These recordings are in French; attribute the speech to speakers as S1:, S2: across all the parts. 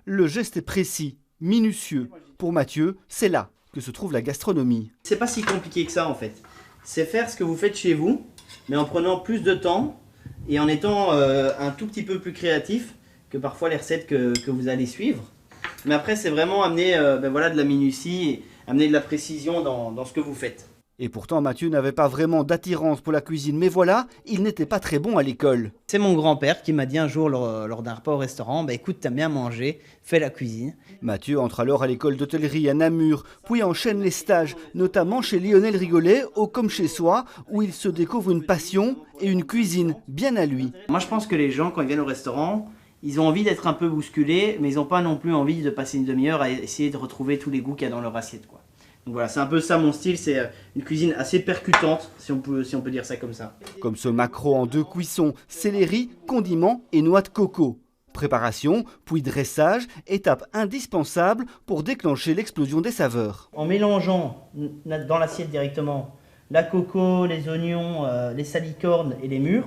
S1: le geste est précis, minutieux. Pour Mathieu, c'est là que se trouve la gastronomie.
S2: C'est pas si compliqué que ça en fait. C'est faire ce que vous faites chez vous, mais en prenant plus de temps et en étant un tout petit peu plus créatif que parfois les recettes que vous allez suivre. Mais après, c'est vraiment amener voilà, de la minutie, et amener de la précision dans ce que vous faites.
S1: Et pourtant, Mathieu n'avait pas vraiment d'attirance pour la cuisine. Mais voilà, il n'était pas très bon à l'école.
S2: C'est mon grand-père qui m'a dit un jour lors d'un repas au restaurant, écoute, t'aimes bien manger, fais la cuisine.
S1: Mathieu entre alors à l'école d'hôtellerie à Namur, puis enchaîne les stages, notamment chez Lionel Rigolet, au Comme Chez Soi, où il se découvre une passion et une cuisine bien à lui.
S2: Moi, je pense que les gens, quand ils viennent au restaurant, ils ont envie d'être un peu bousculés, mais ils n'ont pas non plus envie de passer une demi-heure à essayer de retrouver tous les goûts qu'il y a dans leur assiette, quoi. Donc voilà, c'est un peu ça mon style, c'est une cuisine assez percutante, si on peut dire ça comme ça.
S1: Comme ce maquereau en 2 cuissons, céleri, condiments et noix de coco. Préparation, puis dressage, étape indispensable pour déclencher l'explosion des saveurs.
S2: En mélangeant dans l'assiette directement la coco, les oignons, les salicornes et les mûres,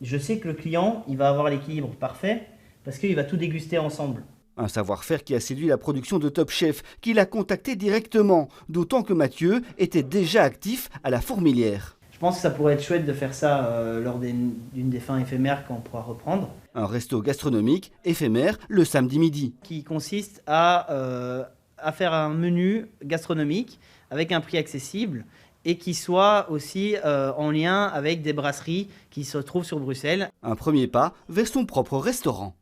S2: je sais que le client il va avoir l'équilibre parfait parce qu'il va tout déguster ensemble.
S1: Un savoir-faire qui a séduit la production de Top Chef, qui l'a contacté directement, d'autant que Mathieu était déjà actif à la Fourmilière.
S2: Je pense que ça pourrait être chouette de faire ça lors d'une des fins éphémères qu'on pourra reprendre.
S1: Un resto gastronomique éphémère le samedi midi.
S2: Qui consiste à faire un menu gastronomique avec un prix accessible et qui soit aussi en lien avec des brasseries qui se trouvent sur Bruxelles.
S1: Un premier pas vers son propre restaurant.